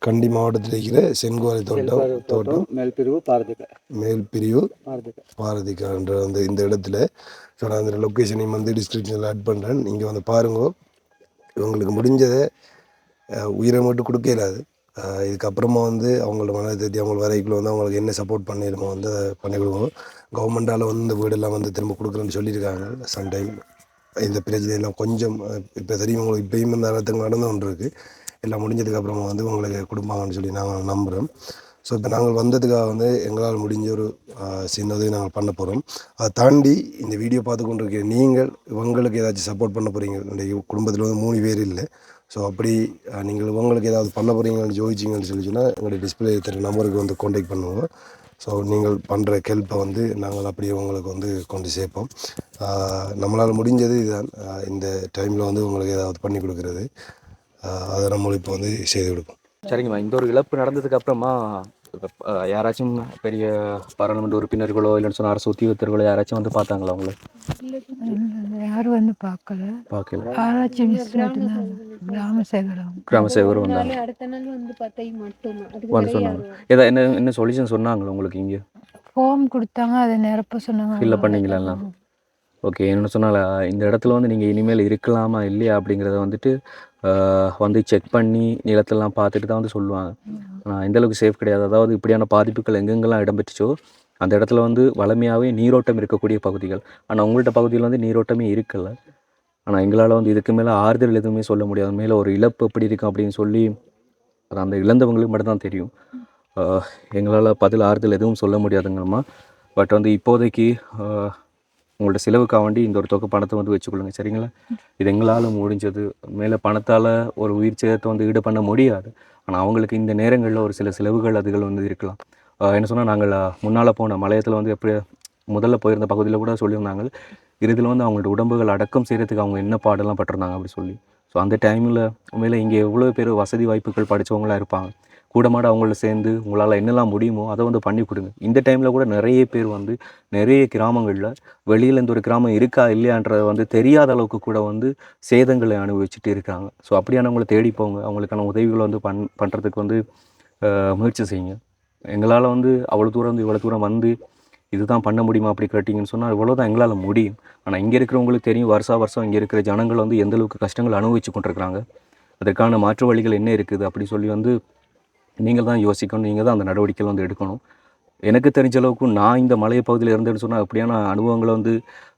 கண்டி மாவட்டத்தில் இருக்கிற செங்குவாரி தோட்டம் மேல்பிரிவு பாரதிக்க. மேல்பிரிவு பாரதிக்கான்ற அந்த இந்த இடத்துல. ஸோ நான் அந்த லொக்கேஷனையும் வந்து டிஸ்கிரிப்ஷனில் ஆட் பண்ணுறேன். நீங்கள் வந்து பாருங்க. இவங்களுக்கு முடிஞ்சதை உயிரை மட்டும் கொடுக்க இயலாது. இதுக்கப்புறமா வந்து அவங்களோட மனதை தேடி அவங்க வரைக்குள்ள வந்து அவங்களுக்கு என்ன சப்போர்ட் பண்ணிடுமோ வந்து அதை பண்ணி கொடுக்கணும். கவர்மெண்டால் வந்து இந்த வீடெல்லாம் வந்து திரும்ப கொடுக்குறேன்னு சொல்லியிருக்காங்க. சம்டைம் இந்த பிரச்சனையெல்லாம் கொஞ்சம் இப்போ தெரியும் உங்களுக்கு, இப்போயும் இந்த இடத்துக்கு நடந்து கொண்டு இருக்குது. எல்லாம் முடிஞ்சதுக்கப்புறமா வந்து உங்களுக்கு கொடுப்பாங்கன்னு சொல்லி நாங்கள் நம்புகிறோம். ஸோ இப்போ நாங்கள் வந்ததுக்காக வந்து எங்களால் முடிஞ்ச ஒரு சின்ன உதவி நாங்கள் பண்ண போகிறோம். அதை தாண்டி இந்த வீடியோ பார்த்து கொண்டு இருக்க நீங்கள் இவங்களுக்கு ஏதாச்சும் சப்போர்ட் பண்ண போகிறீங்க. என்னுடைய குடும்பத்தில் வந்து 3 பேர் இல்லை. ஸோ அப்படி நீங்கள் உங்களுக்கு ஏதாவது பண்ண போகிறீங்கன்னு ஜோதிச்சிங்கன்னு சொல்லி சொன்னால் எங்களுடைய டிஸ்பிளே தர நம்பருக்கு வந்து கான்டாக்ட் பண்ணுவோம். ஸோ நீங்கள் பண்ணுற ஹெல்ப்பை வந்து நாங்கள் அப்படியே உங்களுக்கு வந்து கொண்டு சேர்ப்போம். நம்மளால் முடிஞ்சது இதுதான். இந்த டைமில் வந்து உங்களுக்கு ஏதாவது பண்ணி கொடுக்குறது, அதை நம்ம இப்போ வந்து செய்து கொடுப்போம். சரிங்கம்மா, இந்த ஒரு இழப்பு நடந்ததுக்கு அப்புறமா யாராச்சும் பெரிய பாராளுமன்ற உறுப்பினர்களோ இல்லைன்னு சொன்னால் அரசு உத்தியோகத்தர்களோ யாராச்சும் வந்து பார்த்தாங்களா அவங்கள? யாரும் வந்து பார்க்கல. ஆராய்ச்சி கிராம சேகரம் வந்தாங்க, அடுத்த நாள் வந்து பார்த்தா மட்டும் வந்து சொன்னாங்க. ஏதாவது என்ன சொல்யூஷன் சொன்னாங்களா உங்களுக்கு? இங்கே ஃபார்ம் கொடுத்தாங்க, அதை நிரப்ப சொன்னாங்க. ஃபில்லப் பண்ணிங்களா? ஓகே. என்ன சொன்னால் இந்த இடத்துல வந்து நீங்கள் இனிமேல் இருக்கலாமா இல்லையா அப்படிங்கிறத வந்துட்டு வந்து செக் பண்ணி நிலத்தெல்லாம் பார்த்துட்டு தான் வந்து சொல்லுவாங்க. எந்தளவுக்கு சேஃப் கிடையாது. அதாவது இப்படியான பாதிப்புகள் எங்கெங்கெல்லாம் இடம்பெற்றுச்சோ அந்த இடத்துல வந்து வளமையாகவே நீரோட்டம் இருக்கக்கூடிய பகுதிகள். ஆனால் உங்கள்கிட்ட பகுதியில் வந்து நீரோட்டமே இருக்கலை. ஆனால் எங்களால் வந்து இதுக்கு மேலே ஆறுதல் எதுவுமே சொல்ல முடியாது. மேலே ஒரு இழப்பு எப்படி இருக்கும் அப்படின்னு சொல்லி அது அந்த இழந்தவங்களுக்கு மட்டும்தான் தெரியும். எங்களால் பதில் ஆறுதல் எதுவும் சொல்ல முடியாதுங்கம்மா. பட் வந்து இப்போதைக்கு உங்களோட செலவுக்காக வேண்டி இந்த ஒரு தொகை பணத்தை வந்து வச்சுக்கொள்ளுங்க, சரிங்களா? இது எங்களால் முடிஞ்சது. மேலே பணத்தால் ஒரு உயிர் சேதத்தை வந்து ஈடு பண்ண முடியாது. ஆனால் அவங்களுக்கு இந்த நேரங்களில் ஒரு சில செலவுகள் அதுகள் வந்து இருக்கலாம். என்ன சொன்னால், நாங்கள் முன்னால் போன மலையத்தில் வந்து எப்படி முதல்ல போயிருந்த பகுதியில் கூட சொல்லியிருந்தாங்க, இறுதியில் வந்து அவங்களோட உடம்புகள் அடக்கம் செய்கிறதுக்கு அவங்க என்ன பாடெல்லாம் பட்டிருந்தாங்க அப்படி சொல்லி. ஸோ அந்த டைமில் உண்மையில் இங்கே எவ்வளோ பேர் வசதி வாய்ப்புகள் படித்தவங்களாம் இருப்பாங்க. கூடமாட அவங்கள சேர்ந்து உங்களால் என்னெல்லாம் முடியுமோ அதை வந்து பண்ணி கொடுங்க. இந்த டைமில் கூட நிறைய பேர் வந்து நிறைய கிராமங்களில் வெளியில் இந்த ஒரு கிராமம் இருக்கா இல்லையான்றதை வந்து தெரியாத அளவுக்கு கூட வந்து சேதங்களை அனுபவிச்சுட்டு இருக்காங்க. ஸோ அப்படியானவங்களை தேடி போங்க. அவங்களுக்கான உதவிகளை வந்து பண்ணுறதுக்கு வந்து முயற்சி செய்யுங்க. எங்களால் வந்து அவ்வளோ தூரம் வந்து இவ்வளோ தூரம் வந்து இதுதான் பண்ண முடியுமா அப்படி கேட்டிங்கன்னு சொன்னால் இவ்வளோ தான் எங்களால் முடியும். ஆனால் இங்கே இருக்கிறவங்களுக்கு தெரியும், வருஷம் இங்கே இருக்கிற ஜனங்கள் வந்து எந்தளவுக்கு கஷ்டங்கள் அனுபவிச்சு கொண்டிருக்கிறாங்க. அதற்கான மாற்று வழிகள் என்ன இருக்குது அப்படி சொல்லி வந்து நீங்கள் தான் யோசிக்கணும். நீங்கள் தான் அந்த நடவடிக்கைகள் வந்து எடுக்கணும். எனக்கு தெரிஞ்ச அளவுக்கு நான் இந்த மலை பகுதியில் இருந்தேன்னு சொன்னால் அப்படியான அனுபவங்களை வந்து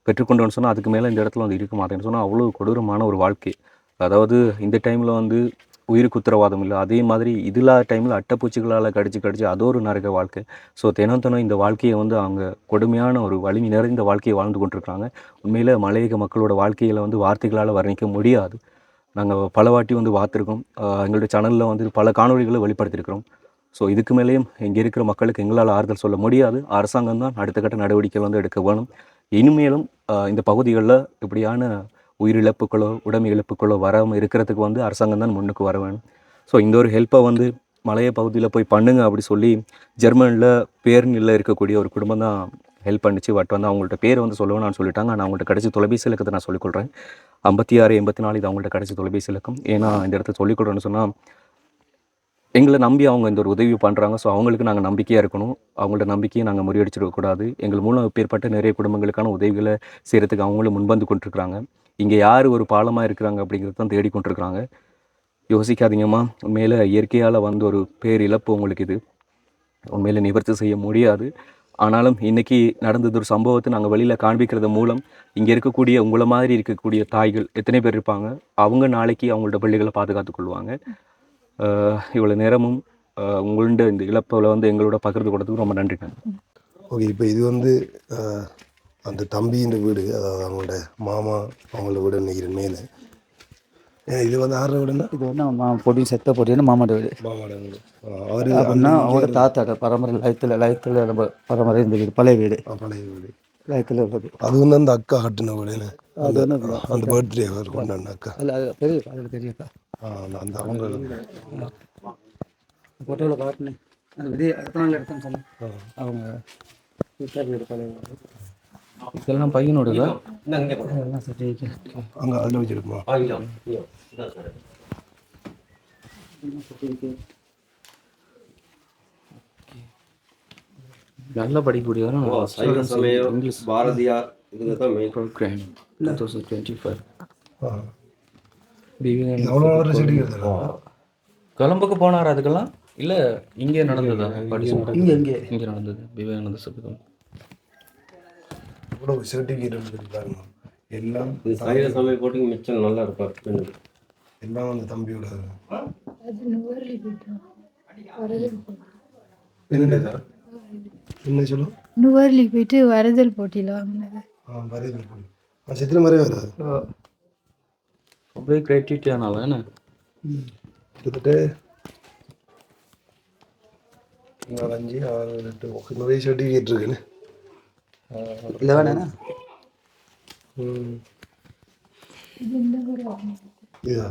பெற்றுக்கொண்டோன்னு சொன்னால் அதுக்கு மேலே இந்த இடத்துல வந்து இருக்க மாட்டேன்னு சொன்னால் அவ்வளோ கொடூரமான ஒரு வாழ்க்கை. அதாவது இந்த டைமில் வந்து உயிருக்கு உத்தரவாதம் இல்லை. அதே மாதிரி இதில்லாத டைமில் அட்டைப்பூச்சிகளால் கடிச்சு அது ஒரு நரக வாழ்க்கை. ஸோ தினம் இந்த வாழ்க்கையை வந்து அவங்க கொடுமையான ஒரு வலிமை நிறைந்த வாழ்க்கையை வாழ்ந்து கொண்டிருக்காங்க. உண்மையில் மலையக மக்களோட வாழ்க்கையில் வந்து வார்த்தைகளால் வர்ணிக்க முடியாது. நாங்கள் பல வாட்டி வந்து பார்த்துருக்கோம். எங்களுடைய சேனலில் வந்து பல காணொலிகளை வெளிப்படுத்தியிருக்கிறோம். ஸோ இதுக்கு மேலேயும் இங்கே இருக்கிற மக்களுக்கு எங்களால் ஆறுதல் சொல்ல முடியாது. அரசாங்கம் தான் அடுத்த கட்ட நடவடிக்கைகள் வந்து எடுக்க வேணும். இனிமேலும் இந்த பகுதிகளில் இப்படியான உயிரிழப்புகளோ உடைமை இழப்புகளோ வராமல் இருக்கிறதுக்கு வந்து அரசாங்கம் தான் முன்னுக்கு வர வேணும். ஸோ இந்த ஒரு ஹெல்ப்பை வந்து மலைய பகுதியில் போய் பண்ணுங்க அப்படி சொல்லி ஜெர்மனியில் பேர்னில் இருக்கக்கூடிய ஒரு குடும்பம் தான் ஹெல்ப் பண்ணிச்சு. பட் வந்து அவங்கள்ட்ட பேர் வந்து சொல்லவும் நான் சொல்லிட்டாங்க. நான் அவங்கள்ட்ட கடைசி தொலைபேசி இலக்கத்தை நான் சொல்லிக்கொள்கிறேன். 56 84 இது அவங்கள்ட்ட கடைசி தொலைபேசி இலக்கம். ஏன்னா இந்த இடத்த சொல்லிக்கொள்கிறேன்னு சொன்னால் எங்களை நம்பி அவங்க இந்த ஒரு உதவி பண்ணுறாங்க. ஸோ அவங்களுக்கு நாங்கள் நம்பிக்கையாக இருக்கணும். அவங்களோட நம்பிக்கையை நாங்கள் முறியடிச்சிடக்கூடாது. எங்கள் மூலம் பேர்பட்ட நிறைய குடும்பங்களுக்கான உதவிகளை செய்கிறதுக்கு அவங்களும் முன்வந்து கொண்டிருக்கிறாங்க. இங்கே யார் ஒரு பாலமாக இருக்கிறாங்க அப்படிங்கிறது தான் தேடிக்கொண்டிருக்கிறாங்க. யோசிக்காதீங்கம்மா. உண்மையில் இயற்கையால் வந்து ஒரு பேர் இழப்பு உங்களுக்கு இது உண்மையில் நிவர்த்தி செய்ய முடியாது. ஆனாலும் இன்றைக்கி நடந்தது ஒரு சம்பவத்தை நாங்கள் வெளியில் காண்பிக்கிறது மூலம் இங்கே இருக்கக்கூடிய உங்களை மாதிரி இருக்கக்கூடிய தாய்கள் எத்தனை பேர் இருப்பாங்க, அவங்க நாளைக்கு அவங்களோட பிள்ளைகளை பாதுகாத்து கொள்வாங்க. இவ்வளோ நேரமும் உங்கள்ட இந்த இழப்பில் வந்து எங்களோட பகிர்ந்து கொடுத்ததுக்கு ரொம்ப நன்றி. ஓகே, இப்போ இது வந்து அந்த தம்பியின் வீடு, அதாவது அவங்களோட மாமா அவங்களோட வீடு நினைக்கிறேன் மேலே. இது வந்து ஆறு வீடுன்னா இது வந்து பொடி செத்த பொடியான மாமாட்ட வீடு. மாமாட வீடு. அவர் அப்படின்னா அவங்களோட தாத்தாட்ட பரம்பரை லயத்தில் நம்ம பரம்பரை இந்த வீடு பழைய வீடு, பழைய வீடு லயத்தில் உள்ளது. அது வந்து அந்த அக்கா கட்டின வீடுன்னு அது வந்து அந்த பர்த்டே அவர் கொண்டாடின அக்கா. அதில் அது பெரியக்கா, அதில் பெரியக்கா அந்த அவங்க ஃபோட்டோவில் காட்டினேன். அந்த விதி எத்தனை நாள் எடுத்தேன்னு சொன்னேன். அவங்க வீட்டார் வீடு பழைய வீடு. இதெல்லாம் பையனோடதா? இதெல்லாம் சர்டிஃபிகேட் அங்கே அதில் வச்சுருக்குமா? நல்லா படிக்கக்கூடியவரும் இங்கிலீஷ் பாரதியார் இதுக்கு தான் மெயின் ப்ரோக்ராம் 2025. எவ்வளோ ஒரு சர்டிஃபிகேட் கொலம்புக்கு போனார் அதுக்கெல்லாம் இல்லை இங்கே நடந்ததா? படிச்சு இங்கே நடந்தது விவேகானந்த சபதம். எவ்வளோ சர்டிஃபிகேட் பாருங்க. எல்லாம் இது சைவ சமய போட்டிங்க மிச்சம் நல்லா இருப்பார். எல்லாம் அந்த தம்பியோட என்ன சொல்லும் நுவர்லி போயிட்டு வரதல் போட்டியில் வாங்கினது. வரது போய் சித்திர மாதிரியே வராது. அப்படியே கிரியேட்டிவிட்டி ஆனாலும் என்ன கிட்டத்தட்ட 4, 5, 6, 8 நிறைய சர்டிஃபிகேட் இருக்குன்னு. இல்லை வேணா இதா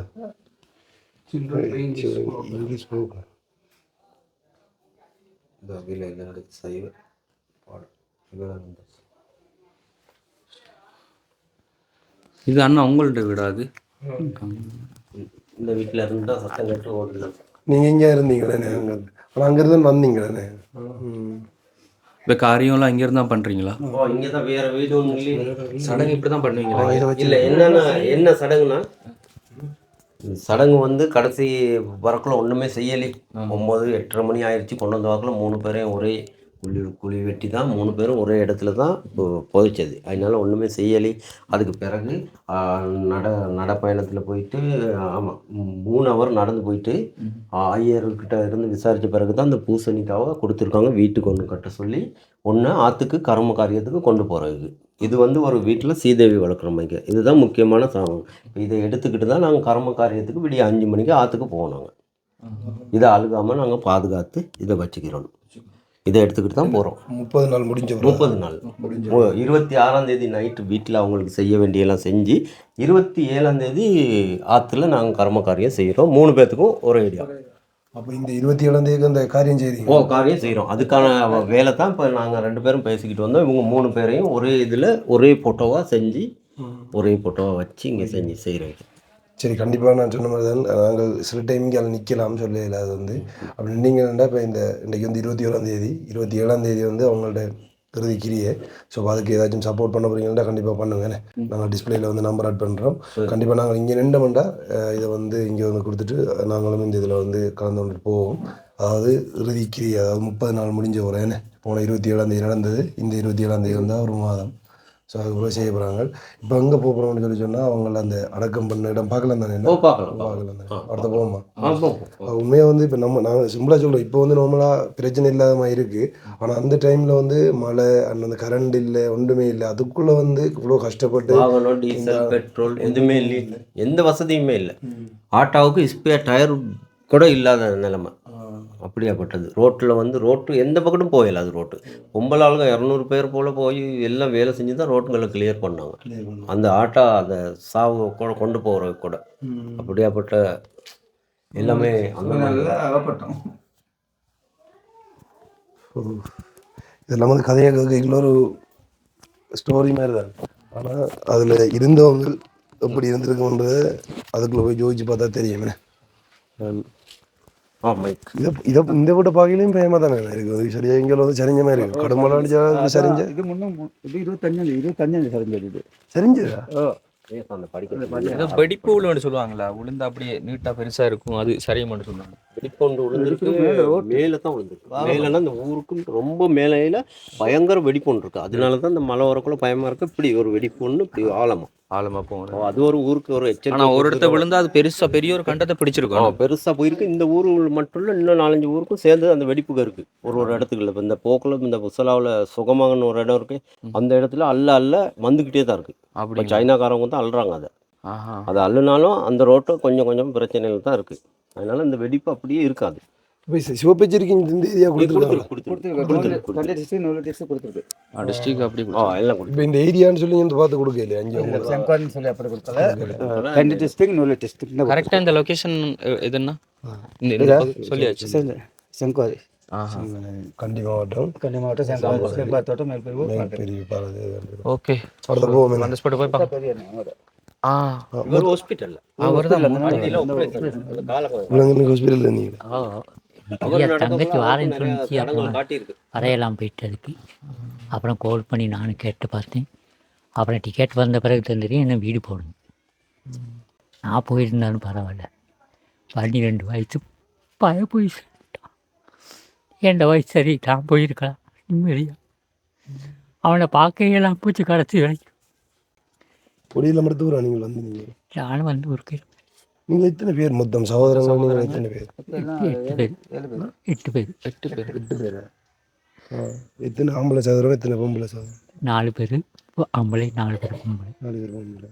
இங்கிலீஷ் புக். இந்த அகில சைவ பாடம் விவேகானந்தர். இது அண்ணா உங்கள்ட்ட விடாது. இந்த வீட்டில் இருந்தால் சத்தம் கேட்டு ஓடுது. நீங்கள் எங்கே இருந்தீங்களே அங்கே? ஆனால் அங்கேருந்து வந்தீங்களே. இப்போ காரியம்லாம் இங்கே இருந்தால் பண்ணுறீங்களா? இங்கே தான் வேற வீடு ஒன்றும் இல்லையே. சடங்கு இப்படி தான் பண்ணுவீங்களா? இல்லை என்னன்னா என்ன சடங்குனா, சடங்கு வந்து கடைசி வரக்குள்ள ஒன்றுமே செய்யலை. 9, 8:30 மணி ஆயிடுச்சு. கொண்டு வந்த வாக்கில் 3 பேரையும் ஒரே குழி வெட்டி தான் 3 பேரும் ஒரே இடத்துல தான் புதைச்சது. அதனால ஒன்றுமே செய்யலை. அதுக்கு பிறகு நடைப்பயணத்தில் போயிட்டு, ஆமாம் 3 ஹவர் நடந்து போயிட்டு ஐயர்கிட்ட இருந்து விசாரித்த பிறகு தான் அந்த பூசணிக்காவை கொடுத்துருக்காங்க. வீட்டுக்கு ஒன்று கட்ட சொல்லி ஒன்று ஆற்றுக்கு கர்ம காரியத்துக்கு கொண்டு போகிறது. இது வந்து ஒரு வீட்டில் சீதேவி வளர்க்குற மாதிரி இதுதான் முக்கியமான சாதனம். இப்போ இதை எடுத்துக்கிட்டு தான் நாங்கள் கர்ம காரியத்துக்கு விடிய 5 மணிக்கு ஆற்றுக்கு போனாங்க. இதை அழுகாமல் நாங்கள் பாதுகாத்து இதை வச்சுக்கிறோம். இதை எடுத்துக்கிட்டு தான் போகிறோம். 30 நாள் முடிஞ்ச 30 நாள் 26ஆம் தேதி நைட்டு வீட்டில் அவங்களுக்கு செய்ய வேண்டியெல்லாம் செஞ்சு 27ஆம் தேதி ஆற்றுல நாங்கள் கர்ம காரியம் செய்கிறோம். 3 பேர்த்துக்கும் ஒரே ஐடியா. அப்போ இந்த 27ஆம் தேதிக்கு அந்த காரியம் செய்கிறீங்க? காரியம் செய்கிறோம். அதுக்கான வேலை தான் இப்போ நாங்கள் 2 பேரும் பேசிக்கிட்டு வந்தோம். இவங்க 3 பேரையும் ஒரே இதில் ஒரே ஃபோட்டோவாக செஞ்சு ஒரே ஃபோட்டோவாக வச்சு இங்கே செஞ்சு செய்கிறோம். சரி, கண்டிப்பாக நான் சொன்ன மாதிரி தான் நாங்கள் சில டைம் இங்கே அதில் நிற்கலாம்னு சொல்லல. அது வந்து அப்படி நீங்கள் என்னென்னா இப்போ இன்றைக்கி வந்து 21ஆம் தேதி 27ஆம் தேதி வந்து அவங்கள்ட்ட இறுதிக்கிரியே. ஸோ அதுக்கு ஏதாச்சும் சப்போர்ட் பண்ண போகிறீங்கன்னா கண்டிப்பாக பண்ணுங்கண்ணே. நாங்கள் டிஸ்பிளேயில் வந்து நம்பர் ஆட் பண்ணுறோம். கண்டிப்பாக நாங்கள் இங்கே நின்றோம்னா இதை வந்து இங்கே வந்து கொடுத்துட்டு நாங்களும் இந்த இதில் வந்து கலந்து கொண்டுட்டு போவோம். அதாவது இறுதிக்கிரியை, அதாவது 30 நாள் முடிஞ்ச ஒரு என்ன போன 27ஆம் தேதி நடந்தது. இந்த 27ஆம் தேதி வந்து ஒரு மாதம். ஸோ அது கூட செய்ய போகிறாங்க. இப்போ எங்கே போகிறோம்னு சொன்னால் அவங்கள அந்த அடக்கம் பண்ண இடம் பார்க்கலாம் தானே? பார்க்கலாம் தானே? அடுத்த போவோமா? உண்மையாக வந்து இப்போ நாங்கள் சிம்பிளாக சொல்கிறோம். இப்போ வந்து நார்மலாக பிரச்சனை இல்லாத மாதிரி இருக்குது. ஆனால் அந்த டைமில் வந்து மழை அந்த கரண்ட் இல்லை, ஒன்றுமே இல்லை. அதுக்குள்ளே வந்து இவ்வளோ கஷ்டப்பட்டு டீசல் பெட்ரோல் எதுவுமே இல்லை, எந்த வசதியுமே இல்லை. ஆட்டோவுக்கு ஸ்பேர் டயர் கூட இல்லாத நிலைமை அப்படியாப்பட்டது. ரோட்டில் வந்து ரோட்டு எந்த பக்கமும் போயிடல. அது ரோட்டு பொம்பளை ஆளுங்க 200 பேர் போல் போய் எல்லாம் வேலை செஞ்சு தான் ரோட்டுங்களை கிளியர் பண்ணாங்க. அந்த ஆட்டோ அந்த சாவு கூட கொண்டு போகிற கூட அப்படியாப்பட்ட எல்லாமே அந்த அகப்பட்டோம். இதெல்லாம் வந்து கதையாக கேட்க இன்னொரு ஸ்டோரி மாதிரி தான். ஆனால் அதில் இருந்தவங்க எப்படி இருந்திருக்குன்றது அதுக்குள்ளே போய் யோசிச்சு பார்த்தா தெரியுமே. இந்த வீட்டை பார்க்கலையும் பயமாக தானே இருக்குது. சரியா இங்கே வந்து சரிஞ்ச மாதிரி இருக்குது. கடுமலாம் அடிச்சா சரிஞ்ச இது முன்னே இது 25ஆம் தேதி சரிஞ்சது. இது சரிஞ்சதா? அந்த படிக்க ஏதோ வெடிப்பு விழுன்னு சொல்லுவாங்களா, விழுந்து அப்படியே நீட்டா பெருசா இருக்கும், அது சரியுமான்னு சொல்லுவாங்க. வெடிப்பொண்டு விழுந்திருக்கு. மேலே தான் விழுந்திருக்கு. மேலேன்னா இந்த ஊருக்கு ரொம்ப மேலேல பயங்கர வெடிப்பொண்டு இருக்குது. அதனால தான் இந்த மலை வரக்குள்ள பயமாக இருக்குது. இப்படி ஒரு வெடிப்பொன்று இப்படி ஆழமா போகணும். அது ஒரு ஊருக்கு ஒரு ஆனா எச்சரிக்கை. ஒரு இடத்த விழுந்தா அது பெருசா பெரிய ஒரு கண்டத்தை பிடிச்சிருக்கும். பெருசாக போயிருக்கு. இந்த ஊர் மட்டும் இல்லை, இன்னும் 4-5 ஊருக்கும் சேர்ந்து அந்த வெடிப்புக இருக்குது. ஒரு இடத்துக்குள்ள இப்போ இந்த போக்கில் இந்த புசலாவில் சுகமாகன்னு ஒரு இடம் இருக்குது. அந்த இடத்துல அல்ல வந்துக்கிட்டே தான் இருக்குது. இப்போ சைனாக்காரவங்க தான் அள்ளுறாங்க அதை. அதை அள்ளுனாலும் அந்த ரோட்டை கொஞ்சம் கொஞ்சம் பிரச்சனைகள் தான் இருக்குது. அதனால இந்த வெடிப்பு அப்படியே இருக்காது. இப்போ சிவப்பச்சரிக்கை இந்த ஏரியா கொடுத்துருக்காங்க. கொடுத்துருக்கு. டிஸ்ட்ரிக்ட் அப்படி எல்லாம் கொடுத்து. இப்போ இந்த ஏரியான்னு சொல்லி இந்த பார்த்து கொடுக்க இல்லையா அங்கே செம்கார்னு சொல்லி அப்படி கொடுக்கல. 2 டிஸ்ட்ரிக்ட் 4 டிஸ்ட்ரிக்ட் கரெக்டா இந்த லொகேஷன் எதுன்னா இந்த சொல்லியாச்சு. செம்கார் கண்டி மாவட்டம் செம்கார் தோட்டம் மேல்பெரியூர் பெரிய பாரதி. ஓகே, அடுத்த போவோம். அந்த ஸ்பாட் போய் பார்க்கலாம். இவர் ஹாஸ்பிட்டல்ல ஹாஸ்பிட்டலில் நீங்கள் தங்கச்சி வாரேன்னு சொன்னிச்சு. அப்புறம் காட்டியிருக்கு. வரையெல்லாம் போயிட்டு அதுக்கு அப்புறம் கால் பண்ணி நானும் கேட்டு பார்த்தேன். அப்புறம் டிக்கெட் வந்த பிறகு தெரியும் என்ன வீடு போடணும். நான் போயிருந்தாலும் பரவாயில்ல, 12 வயசு பய போய் சொல்லிட்டான். என் வயசு சரி, நான் போயிருக்கலாம் நிம்மதியா. அவனை பார்க்கையெல்லாம் பூச்சி கடைச்சி வரைக்கும் பொடியில் மருத்துவரா நீங்கள் வந்து நீங்கள் நானும் வந்து ஒரு நீங்கள் எத்தனை பேர் மொத்தம் சகோதரங்கள்? நீங்கள் எத்தனை பேர்? 8 பேர். 8 பேரா? எத்தனை ஆம்பளை சகோதரம், எத்தனை பொம்பளை சகோதரம்? 4 பேர் ஆம்பளை, 4 பேர் பொம்பளை. 4 பேர் பொம்பளை.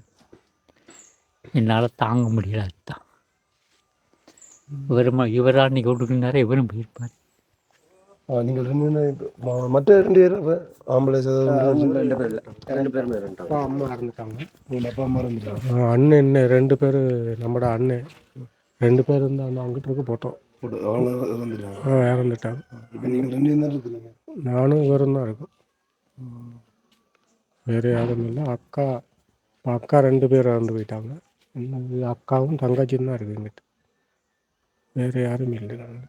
என்னால் தாங்க முடியல. அதுதான் இவரா அன்றைக்கி விட்டுக்குனாரு, இவரும் போயிருப்பார். நீங்கள் மற்ற 2 பேர் அப்போ ஆம்பளை சகோதரம்? 2 பேர் அம்மா இறந்துட்டாங்க. உங்கள் அப்பா அம்மா இருந்துட்டாங்க. அண்ணன் என்ன 2 பேர், நம்மட அண்ணன் 2 பேர் இருந்தால் அங்கிட்டு இருக்க போட்டோம். அவங்க வந்துட்டாங்க. இறந்துட்டாங்க. இப்போ நீங்கள் 2 பேர் தான் இருக்குறீங்க. நானும் இவரும் தான் இருக்கோம், வேறு யாரும் இல்லை. அக்கா 2 பேர் இறந்து போயிட்டாங்க. இன்னும் அக்காவும் தங்கச்சியும் தான் இருக்கு எங்கிட்ட, வேறு யாரும் இல்லை. நாங்கள்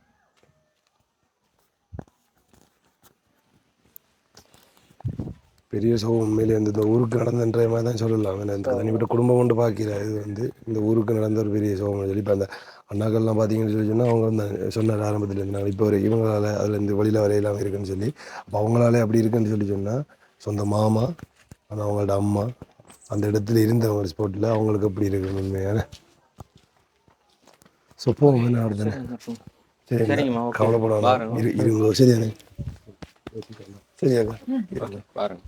பெரிய சோகம் உண்மையிலே இந்த ஊருக்கு நடந்தன்ற மாதிரி தான் சொல்லலாம். ஏன்னா இந்த தனிப்பட்ட குடும்பம் கொண்டு பார்க்கிற இது வந்து இந்த ஊருக்கு நடந்த ஒரு பெரிய சோகம் சொல்லி. இப்போ அந்த அண்ணாக்கள்லாம் பார்த்தீங்கன்னு சொல்லி சொன்னால் அவங்க வந்து சொன்னார் ஆரம்பத்தில் இருந்தாங்க. இப்போ ஒரு இவங்களால் அதில் இந்த வழியில் வரையெல்லாம் இருக்குன்னு சொல்லி, அப்போ அவங்களாலே அப்படி இருக்குன்னு சொல்லி சொன்னால் சொந்த மாமா ஆனால் அவங்களோட அம்மா அந்த இடத்துல இருந்த ஒரு ஸ்பாட்டில் அவங்களுக்கு எப்படி இருக்குன்னு உண்மையான சொப்போம் என்ன ஆடுதானே. சரி, கவலைப்படாமல் இருங்க. சரியானே, சரியாக்கா பாருங்க.